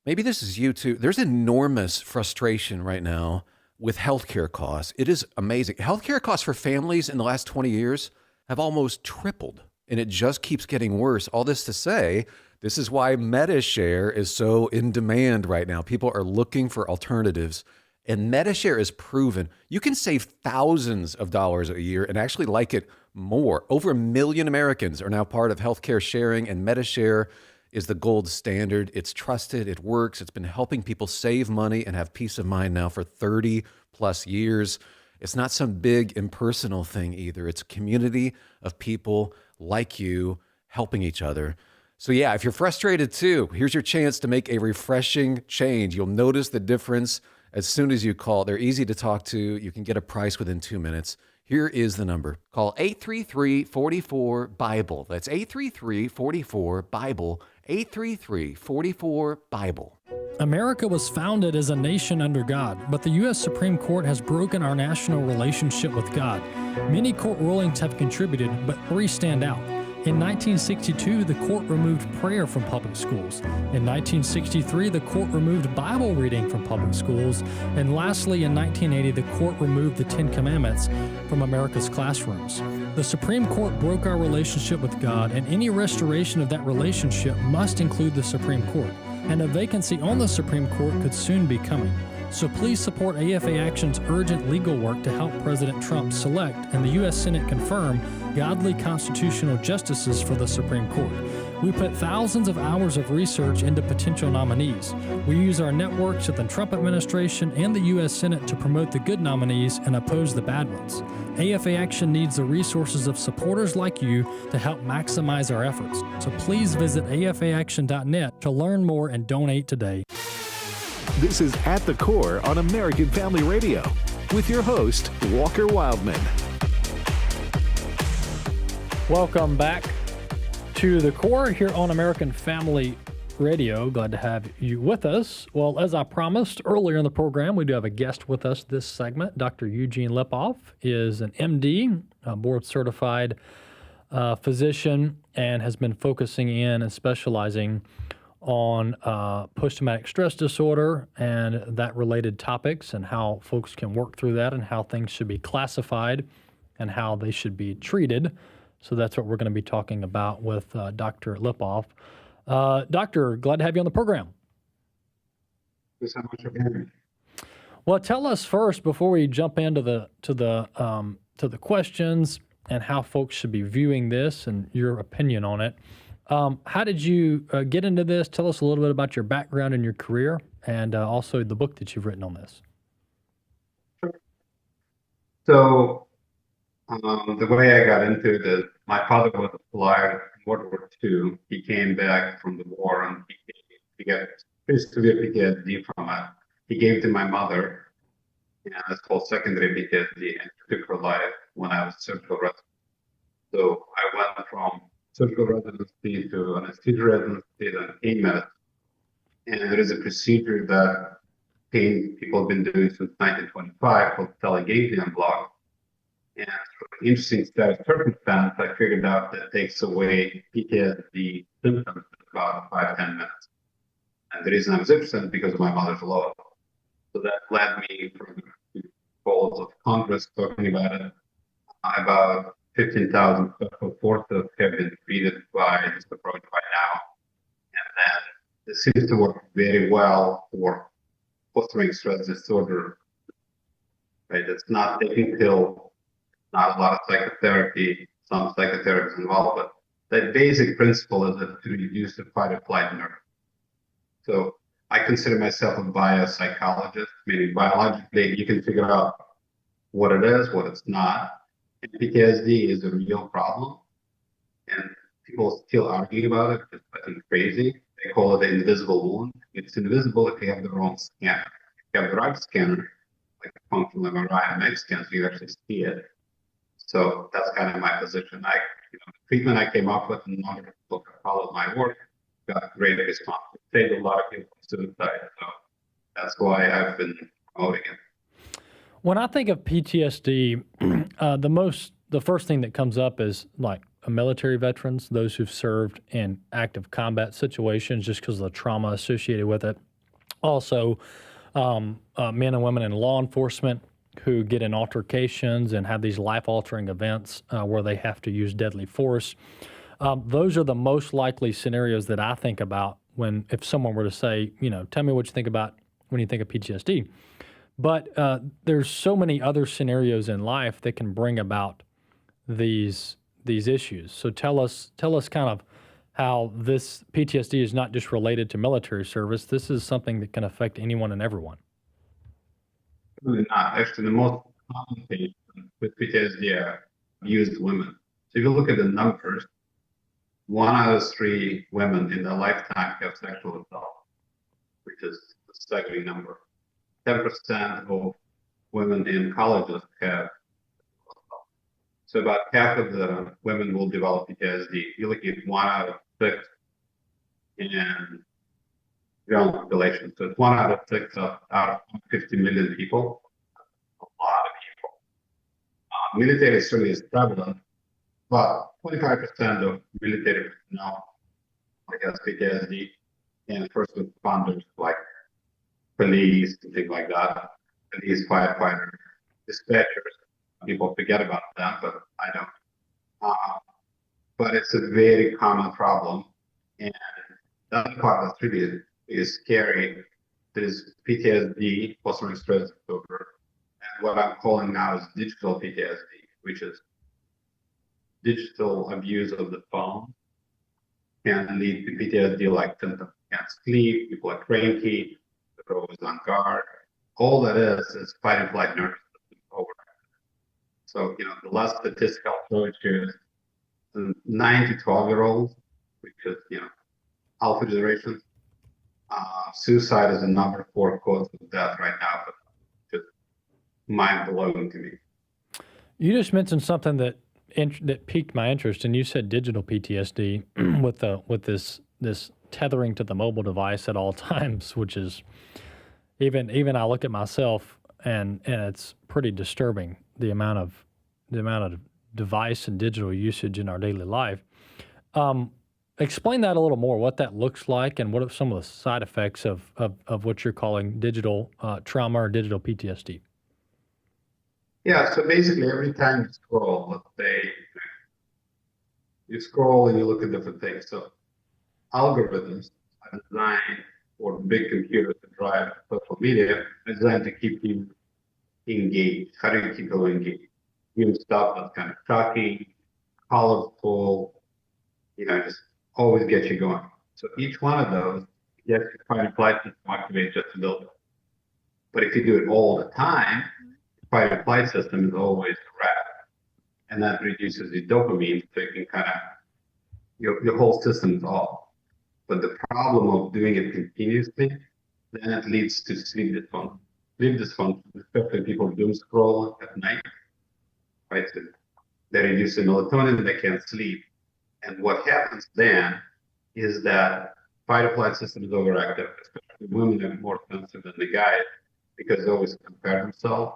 Maybe this is you too. There's enormous frustration right now with healthcare costs. It is amazing. Healthcare costs for families in the last 20 years have almost tripled, and it just keeps getting worse. All this to say, this is why MediShare is so in demand right now. People are looking for alternatives, and MediShare is proven. You can save thousands of dollars a year and actually like it more. Over 1 million Americans are now part of healthcare sharing, and MediShare is the gold standard. It's trusted, it works, it's been helping people save money and have peace of mind now for 30 plus years. It's not some big impersonal thing either. It's a community of people like you helping each other. So yeah, if you're frustrated too, here's your chance to make a refreshing change. You'll notice the difference as soon as you call. They're easy to talk to. You can get a price within 2 minutes. Here is the number. Call 833-44-BIBLE. That's 833-44-BIBLE. 833-44-BIBLE. America was founded as a nation under God, but the U.S. Supreme Court has broken our national relationship with God. Many court rulings have contributed, but 3 stand out. In 1962, the court removed prayer from public schools. In 1963, the court removed Bible reading from public schools. And lastly, in 1980, the court removed the 10 Commandments from America's classrooms. The Supreme Court broke our relationship with God, and any restoration of that relationship must include the Supreme Court. And a vacancy on the Supreme Court could soon be coming. So please support AFA Action's urgent legal work to help President Trump select and the U.S. Senate confirm godly constitutional justices for the Supreme Court. We put thousands of hours of research into potential nominees. We use our networks at the Trump administration and the U.S. Senate to promote the good nominees and oppose the bad ones. AFA Action needs the resources of supporters like you to help maximize our efforts. So please visit afaaction.net to learn more and donate today. This is At the Core on American Family Radio with your host, Walker Wildman. Welcome back to The Core here on American Family Radio. Glad to have you with us. Well, as I promised earlier in the program, we do have a guest with us this segment. Dr. Eugene Lipoff is an MD, a board-certified physician, and has been focusing in and specializing on post-traumatic stress disorder and that related topics and how folks can work through that and how things should be classified and how they should be treated. So that's what we're going to be talking about with Dr. Lipoff. Doctor, glad to have you on the program. Thanks so much for having me. Well, tell us first before we jump into the questions and how folks should be viewing this and your opinion on it. How did you get into this? Tell us a little bit about your background and your career, and also the book that you've written on this. So the way I got into it is my father was a flyer in World War II. He came back from the war and he got pretty severe PTSD from it. He gave to my mother, and it's called secondary PTSD, and took her life when I was surgical resident. So I went from surgical residency to anesthesia residency, then pain medicine. And there is a procedure that pain people have been doing since 1925 called teleganglion block. And through an interesting set of circumstance, I figured out that it takes away PTSD symptoms in about 5-10 minutes. And the reason I was interested is because of my mother's law. So that led me from the goals of Congress talking about it. About 15,000 special forces have been treated by this approach by now. And then this seems to work very well for post-traumatic stress disorder. Right? It's not taking pills, not a lot of psychotherapy, some psychotherapy is involved, but the basic principle is that to reduce the fight or flight nerve. So I consider myself a biopsychologist, meaning biologically you can figure out what it is, what it's not. And PTSD is a real problem, and people still argue about it, just I think crazy. They call it the invisible wound. It's invisible if you have the wrong scanner. If you have the right scanner, like a functional MRI and MEG scans, you actually see it. So that's kind of my position. The treatment I came up with, and a lot of people followed my work, got a great response. It saved a lot of people from suicide. So that's why I've been promoting it. When I think of PTSD, the first thing that comes up is like military veterans, those who've served in active combat situations, just because of the trauma associated with it. Also, men and women in law enforcement who get in altercations and have these life-altering events where they have to use deadly force. Those are the most likely scenarios that I think about if someone were to say, tell me what you think about when you think of PTSD. But there's so many other scenarios in life that can bring about these issues. So tell us kind of how this PTSD is not just related to military service. This is something that can affect anyone and everyone. Really not. Actually, the most common patient with PTSD are abused women. So if you look at the numbers, 1 out of 3 women in their lifetime have sexual assault, which is a staggering number. 10% of women in colleges have sexual assault. So about half of the women will develop PTSD. You're looking at 1 out of 6 in general population. So it's 1 out of 6 out of 50 million people. A lot of people. Military certainly is prevalent, but 25% of military personnel has PTSD, and first responders like police and things like that, police, firefighters, dispatchers. People forget about them, but I don't. But it's a very common problem, and that part that's really is scary. There's PTSD, post-traumatic stress disorder, and what I'm calling now is digital PTSD, which is digital abuse of the phone can lead to PTSD-like symptoms. Can't sleep, people are cranky, they're always on guard. All that is fight and flight nervous system overactive. So, the last statistical approach is 9 to 12-year-olds, which is, alpha generation. Suicide is the number 4 cause of death right now, but just mind-blowing to me. You just mentioned something that piqued my interest, and you said digital PTSD with this tethering to the mobile device at all times, which is even I look at myself and it's pretty disturbing the amount of device and digital usage in our daily life. Explain that a little more, what that looks like, and what are some of the side effects of what you're calling digital trauma or digital PTSD. Yeah, so basically every time you scroll, let's say you scroll and you look at different things. So algorithms are designed for big computers to drive social media, are designed to keep you engaged. How do you keep people engaged? Give them stuff that's kind of shocking, colorful, just always get you going. So each one of those, yes, you fight and flight system activates just a little bit. But if you do it all the time, fight and flight system is always rapid, and that reduces the dopamine, so you can kind of your whole system is off. But the problem of doing it continuously, then it leads to sleep dysfunction. Sleep dysfunction, especially people doom scroll at night, right? So they reduce the melatonin, they can't sleep, and what happens then is that fight or flight system is overactive. Especially women are more sensitive than the guys because they always compare themselves.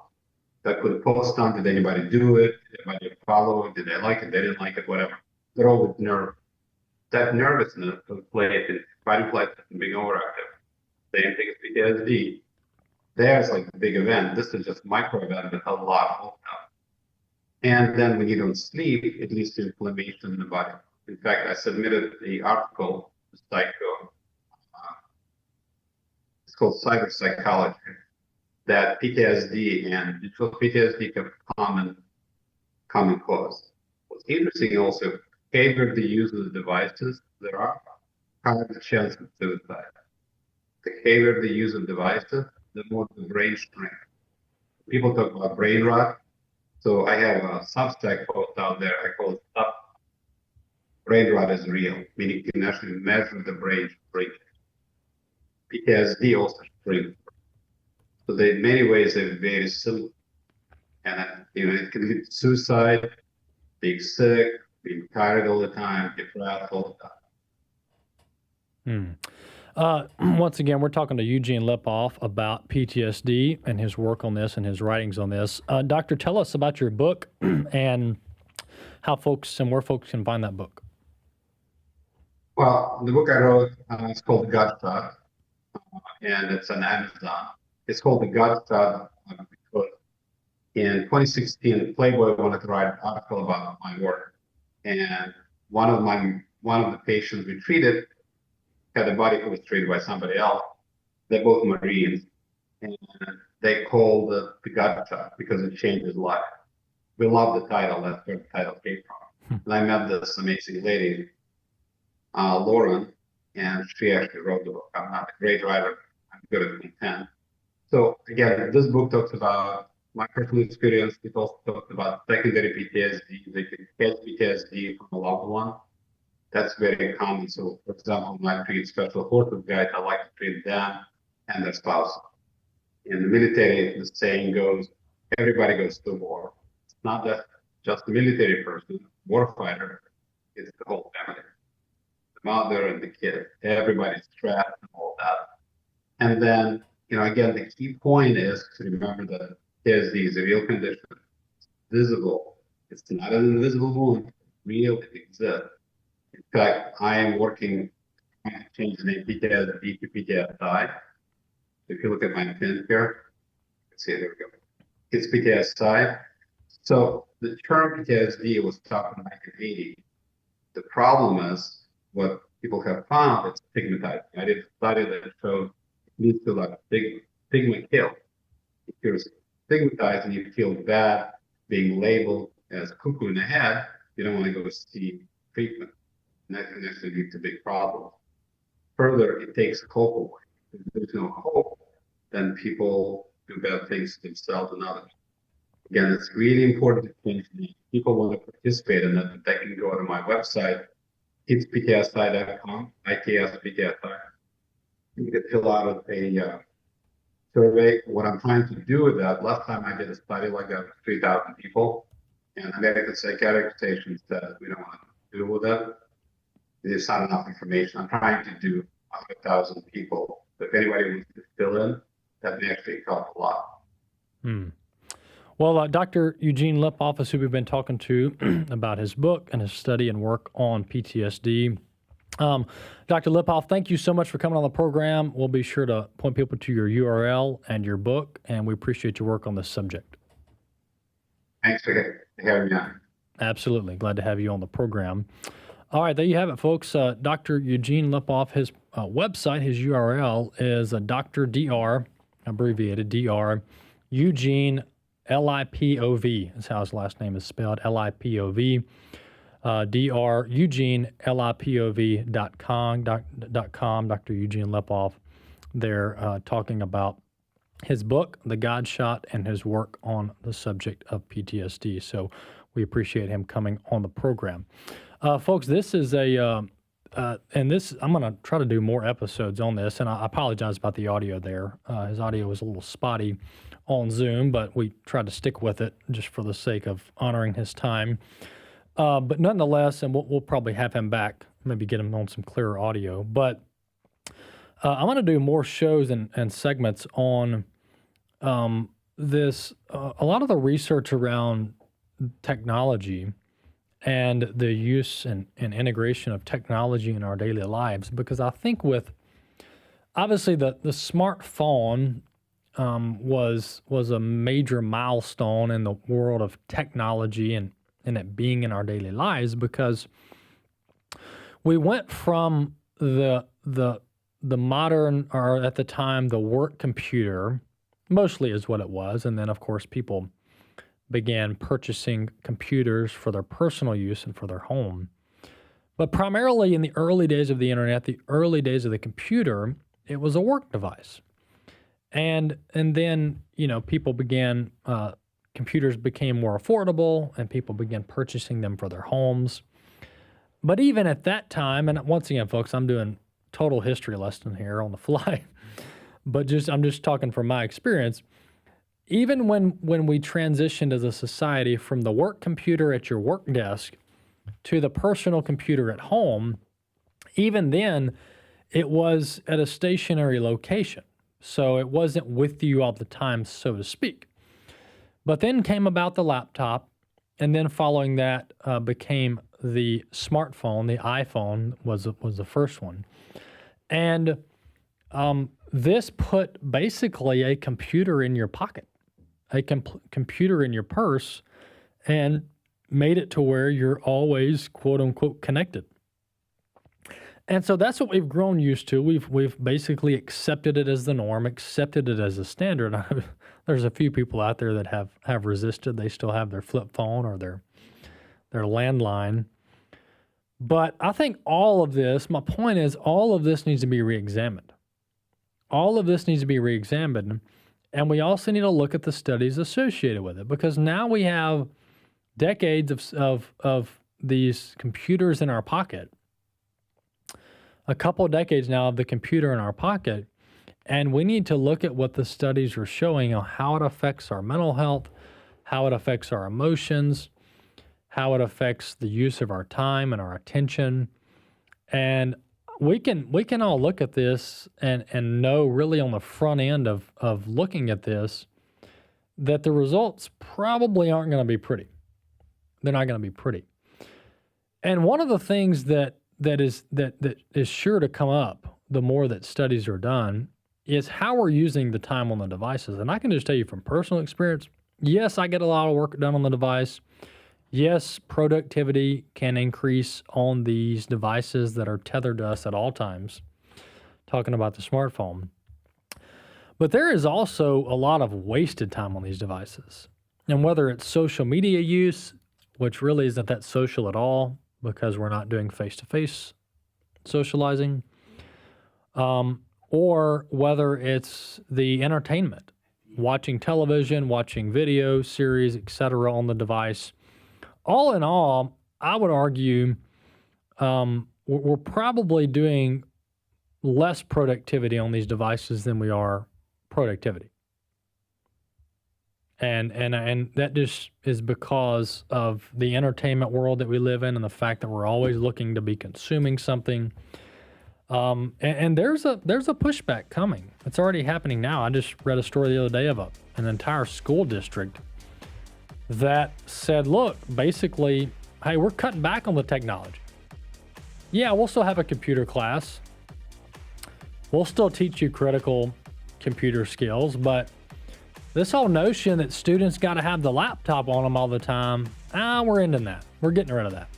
I could post on, did anybody do it? Did anybody follow it? Did they like it? They didn't like it, whatever. They're always nervous. That nervousness will play in fight and flight system being overactive. Same thing as PTSD. There's like the big event. This is just micro event with a lot of stuff. And then when you don't sleep, it leads to inflammation in the body. In fact, I submitted the article to Psycho. It's called Cyber Psychology. That PTSD and digital PTSD have common cause. What's interesting also, favor the use of the devices there are, higher the chance of suicide. the heavier the use of devices, the more the brain strength. People talk about brain rot. So I have a Substack post out there. I call it Stop Brain Rot is Real, meaning you can actually measure the brain shrinkage. PTSD also shrinks. So they, in many ways, they're very similar. And it can lead to suicide, being sick, being tired all the time, depressed all the time. Once again, we're talking to Eugene Lipoff about PTSD and his work on this and his writings on this. Doctor, tell us about your book and how folks and where folks can find that book. Well, the book I wrote, it's called The God Shot, and it's on Amazon. It's called The God Shot because in 2016, Playboy wanted to write an article about my work, and one of the patients we treated had a body who was treated by somebody else. They're both Marines, and they called the God Shot because it changed his life. We love the title. That's where the title came from. And I met this amazing lady, Lauren, and she actually wrote the book. I'm not a great writer. I'm good at content. So again, this book talks about my personal experience. It also talks about secondary PTSD. They can catch PTSD from a loved one. That's very common. So, for example, when I treat special forces guys, I like to treat them and their spouse. In the military, the saying goes, everybody goes to war. It's not that just the military person, warfighter, it's the whole family. The mother and the kid, everybody's stressed and all that. And then, again, the key point is to remember that PTSD is a real condition. It's visible. It's not an invisible wound. It's real. It exists. In fact, I am working to change the name PTSD to PTSI. If you look at my pen here, see, there we go. It's PTSI. So the term PTSD was talked in 1980. The problem is what people have found, it's stigmatized. I did a study that showed it leads to like stigma kill. If you're stigmatized and you feel bad being labeled as cuckoo in the head, you don't want to go see treatment. And that can actually lead to big problems. Further, it takes hope away. If there's no hope, then people do bad things to themselves and others. Again, it's really important to change the name. People want to participate in it. They can go to my website, itsptsi.com, ITS-PTSI. You can fill out a survey. What I'm trying to do with that, last time I did a study like that with 3,000 people, and American Psychiatric Association said we don't want to deal with that. There's not enough information. I'm trying to do 100,000 people. So if anybody wants to fill in, that may actually help a lot. Well, Dr. Eugene Lipoff is who we've been talking to about his book and his study and work on PTSD. Dr. Lipoff, thank you so much for coming on the program. We'll be sure to point people to your URL and your book, and we appreciate your work on this subject. Thanks for having me on. Absolutely. Glad to have you on the program. All right, there you have it, folks. Dr. Eugene Lipoff, his website, his URL is Dr. Dr. abbreviated Dr. Eugene Lipov. That's how his last name is spelled, Lipov. Dr. Eugene Lipov.com, Dr. Eugene Lipoff. They're talking about his book, The God Shot, and his work on the subject of PTSD. So we appreciate him coming on the program. Folks, this is I'm going to try to do more episodes on this, and I apologize about the audio there. His audio was a little spotty on Zoom, but we tried to stick with it just for the sake of honoring his time. But nonetheless, and we'll probably have him back, maybe get him on some clearer audio. But I'm going to do more shows and segments on this. A lot of the research around technology and the use and integration of technology in our daily lives, because I think with obviously the smartphone was a major milestone in the world of technology and it being in our daily lives, because we went from the modern, or at the time the work computer, mostly is what it was, and then of course people began purchasing computers for their personal use and for their home. But primarily in the early days of the internet, the early days of the computer, it was a work device. And then, people began, computers became more affordable and people began purchasing them for their homes. But even at that time, and once again, folks, I'm doing total history lesson here on the fly, but I'm just talking from my experience. Even when we transitioned as a society from the work computer at your work desk to the personal computer at home, even then, it was at a stationary location. So it wasn't with you all the time, so to speak. But then came about the laptop, and then following that became the smartphone. The iPhone was the first one. And this put basically a computer in your pocket, a computer in your purse, and made it to where you're always, quote unquote, connected. And so that's what we've grown used to. We've basically accepted it as the norm, accepted it as a standard. There's a few people out there that have resisted. They still have their flip phone or their landline. But I think all of this, my point is, all of this needs to be reexamined. All of this needs to be reexamined. And we also need to look at the studies associated with it, because now we have decades of these computers in our pocket, a couple of decades now of the computer in our pocket, and we need to look at what the studies are showing on how it affects our mental health, how it affects our emotions, how it affects the use of our time and our attention. And we can all look at this and know really on the front end of looking at this that the results probably aren't going to be pretty. They're not going to be pretty. And one of the things that is sure to come up the more that studies are done is how we're using the time on the devices. And I can just tell you from personal experience, yes, I get a lot of work done on the device. Yes, productivity can increase on these devices that are tethered to us at all times, talking about the smartphone. But there is also a lot of wasted time on these devices. And whether it's social media use, which really isn't that social at all because we're not doing face-to-face socializing, or whether it's the entertainment, watching television, watching video, series, etc. on the device. All in all, I would argue we're probably doing less productivity on these devices than we are productivity. And that just is because of the entertainment world that we live in and the fact that we're always looking to be consuming something. And there's a pushback coming. It's already happening now. I just read a story the other day of an entire school district that said, look, basically, hey, we're cutting back on the technology. Yeah, we'll still have a computer class. We'll still teach you critical computer skills, but this whole notion that students got to have the laptop on them all the time, we're ending that. We're getting rid of that.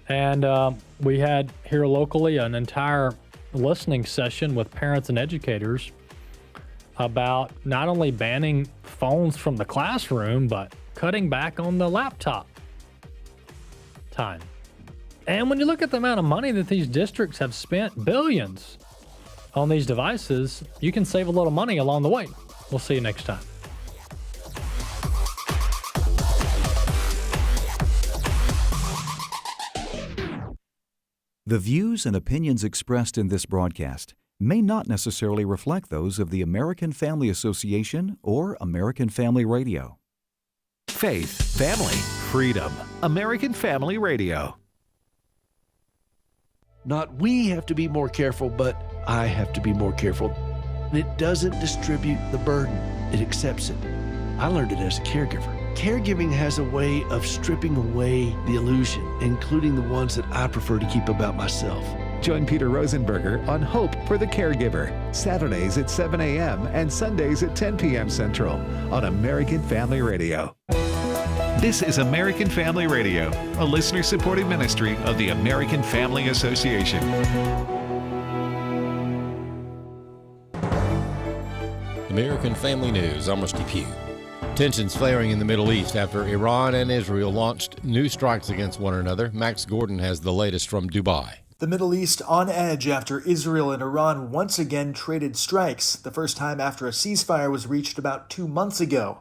And we had here locally an entire listening session with parents and educators about not only banning phones from the classroom, but cutting back on the laptop time. And when you look at the amount of money that these districts have spent, billions, on these devices, you can save a little money along the way. We'll see you next time. The views and opinions expressed in this broadcast may not necessarily reflect those of the American Family Association or American Family Radio. Faith, family, freedom. American Family Radio. Not we have to be more careful, but I have to be more careful. It doesn't distribute the burden. It accepts it. I learned it as a caregiver. Caregiving has a way of stripping away the illusion, including the ones that I prefer to keep about myself. Join Peter Rosenberger on Hope for the Caregiver, Saturdays at 7 a.m. and Sundays at 10 p.m. Central on American Family Radio. This is American Family Radio, a listener-supported ministry of the American Family Association. American Family News, I'm Rusty Pugh. Tensions flaring in the Middle East after Iran and Israel launched new strikes against one another. Max Gordon has the latest from Dubai. The Middle East on edge after Israel and Iran once again traded strikes, the first time after a ceasefire was reached about 2 months ago.